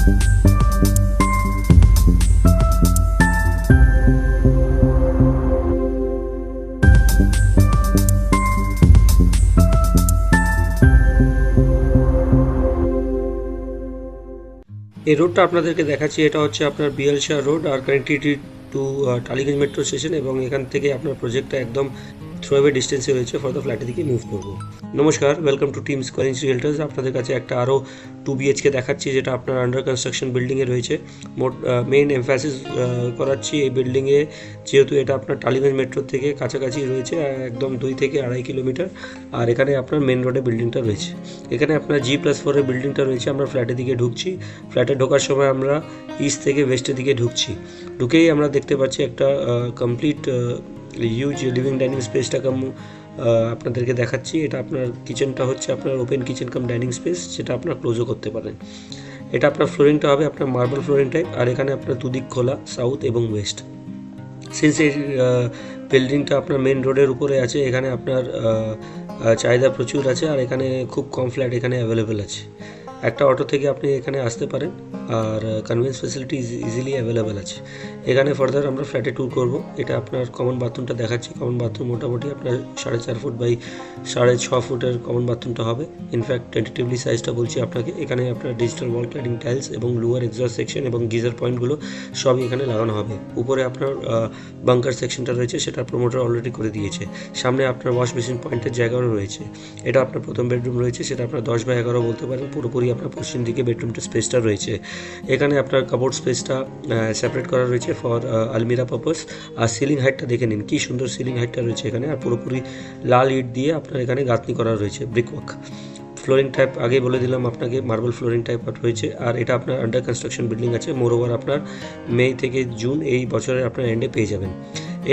এই রোডটা আপনাদেরকে দেখাচ্ছি, এটা হচ্ছে আপনার বিয়ালশাহ রোড আর connectivity to Tollygunge metro station, এবং এখান থেকে আপনার প্রজেক্টটা একদম থ্রোঅ্যাওয়ে ডিস্টেন্সে রয়েছে ফর দ্য ফ্ল্যাটের দিকে মুভ করবো। নমস্কার, ওয়েলকাম টু টিম স্কোয়ার রিয়েলটার্স। আপনাদের কাছে একটা আরও 2 BHK দেখাচ্ছি, যেটা আপনার আন্ডার কনস্ট্রাকশন বিল্ডিংয়ে রয়েছে। মেইন এমফ্যাসিস করাচ্ছি এই বিল্ডিংয়ে, যেহেতু এটা আপনার টালিগঞ্জ মেট্রোর থেকে কাছাকাছি রয়েছে, একদম 2 থেকে 2.5 কিলোমিটার। আর এখানে আপনার মেন রোডে বিল্ডিংটা রয়েছে। এখানে আপনার G+4 বিল্ডিংটা রয়েছে। আমরা ফ্ল্যাটের দিকে ঢুকছি। ফ্ল্যাটে ঢোকার সময় আমরা ইস্ট থেকে ওয়েস্টের দিকে ঢুকছি। ঢুকেই আমরা দেখতে পাচ্ছি একটা কমপ্লিট হিউজ লিভিং ডাইনিং স্পেসটা আপনাদেরকে দেখাচ্ছি। এটা আপনার কিচেনটা হচ্ছে আপনার open kitchen cum dining space, যেটা আপনার ক্লোজও করতে পারেন। এটা আপনার ফ্লোরিংটা হবে আপনার মার্বেল ফ্লোরিং টাইপ, আর এখানে আপনার দুদিক খোলা, সাউথ এবং ওয়েস্ট। সিন্স এই বিল্ডিংটা আপনার মেন রোডের উপরে আছে, এখানে আপনার চাহিদা প্রচুর আছে, আর এখানে খুব কম ফ্ল্যাট এখানে অ্যাভেলেবেল আছে। একটা অটো থেকে আপনি এখানে আসতে পারেন, আর কনভেন্স ফ্যাসিলিটি ইজিলি অ্যাভেলেবেল আছে। এখানে ফার্দার আমরা ফ্ল্যাটে ট্যুর করব। এটা আপনার কমন বাথরুমটা দেখাচ্ছি। কমন বাথরুম মোটামুটি আপনার 4.5 ফুট বাই 6.5 ফুটের কমন বাথরুমটা হবে। ইনফ্যাক্ট টেন্টেটিভলি সাইজটা বলছি আপনাকে। এখানে আপনার ডিজিটাল ওয়াল ক্লাডিং টাইলস এবং লোয়ার এক্সস্ট সেকশন এবং গিজার পয়েন্টগুলো সবই এখানে লাগানো হবে। উপরে আপনার বাঙ্কার সেকশনটা রয়েছে, সেটা প্রমোটার অলরেডি করে দিয়েছে। সামনে আপনার ওয়াশ বেসিন পয়েন্টের জায়গাও রয়েছে। এটা আপনার প্রথম বেডরুম রয়েছে, সেটা আপনার 10x11 বলতে পারেন। পুরোপুরি আপনার পশ্চিম দিকে বেডরুমটা স্পেসটা রয়েছে। এখানে আপনার কাপড় স্পেসটা সেপারেট করা রয়েছে ফর আলমিরা পারপাস। আর সিলিং হাইটটা দেখে নিন, কি সুন্দর সিলিং হাইটটা রয়েছে এখানে। আর পুরোপুরি লাল ইট দিয়ে আপনার এখানে গাঁথনি করা রয়েছে, ব্রিকওয়ার্ক। ফ্লোরিং টাইপ আগেই বলে দিলাম আপনাকে, মার্বেল ফ্লোরিং টাইপ রয়েছে। আর এটা আপনার আন্ডার কনস্ট্রাকশন বিল্ডিং আছে। মোরওভার আপনার মে থেকে জুন এই বছরের আপনার এন্ডে পেয়ে যাবেন।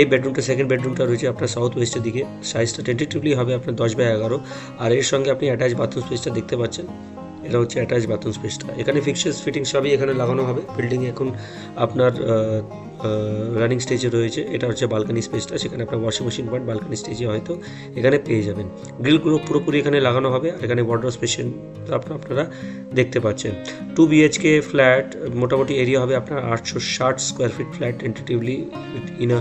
এই বেডরুমটা, সেকেন্ড বেডরুমটা রয়েছে আপনার সাউথ ওয়েস্টের দিকে। সাইজটা টেন্টেটিভলি হবে আপনার 10x11, আর এর সঙ্গে আপনি অ্যাটাচ বাথরুম স্পেসটা দেখতে পাচ্ছেন। এটা হচ্ছে অ্যাটাচ বাথরুম স্পেসটা। এখানে ফিক্সার্স ফিটিং সবই এখানে লাগানো হবে। বিল্ডিং এখন আপনার রানিং স্টেজে রয়েছে। এটা হচ্ছে বালকানি স্পেসটা, সেখানে আপনার ওয়াশিং মেশিন পয়েন্ট বালকানি স্টেজে হয়তো এখানে পেয়ে যাবেন। গ্রিলগুলো পুরোপুরি এখানে লাগানো হবে। আর এখানে ওয়ার্ডরোব স্পেশন আপনারা দেখতে পাচ্ছেন। 2 BHK ফ্ল্যাট, মোটামুটি এরিয়া হবে আপনার 860 square feet flat, tentatively in a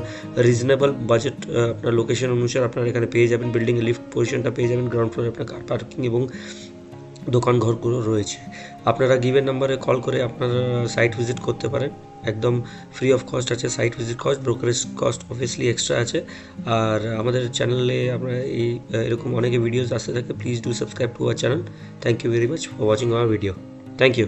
reasonable budget. আপনার লোকেশন অনুসারে আপনারা এখানে পেয়ে যাবেন। বিল্ডিংয়ে লিফট পজিশনটা পেয়ে যাবেন। গ্রাউন্ড ফ্লোরে আপনার কার পার্কিং এবং দোকান ঘরগুলো রয়েছে। আপনারা গিভেন নাম্বারে কল করে আপনারা সাইট ভিজিট করতে পারেন। একদম ফ্রি অফ কস্ট আছে site visit cost. Brokerage cost obviously extra আছে। আর আমাদের চ্যানেলে আপনারা এরকম অনেকে ভিডিওস আসতে থাকে। Please do subscribe to our channel. Thank you very much for watching our video. Thank you.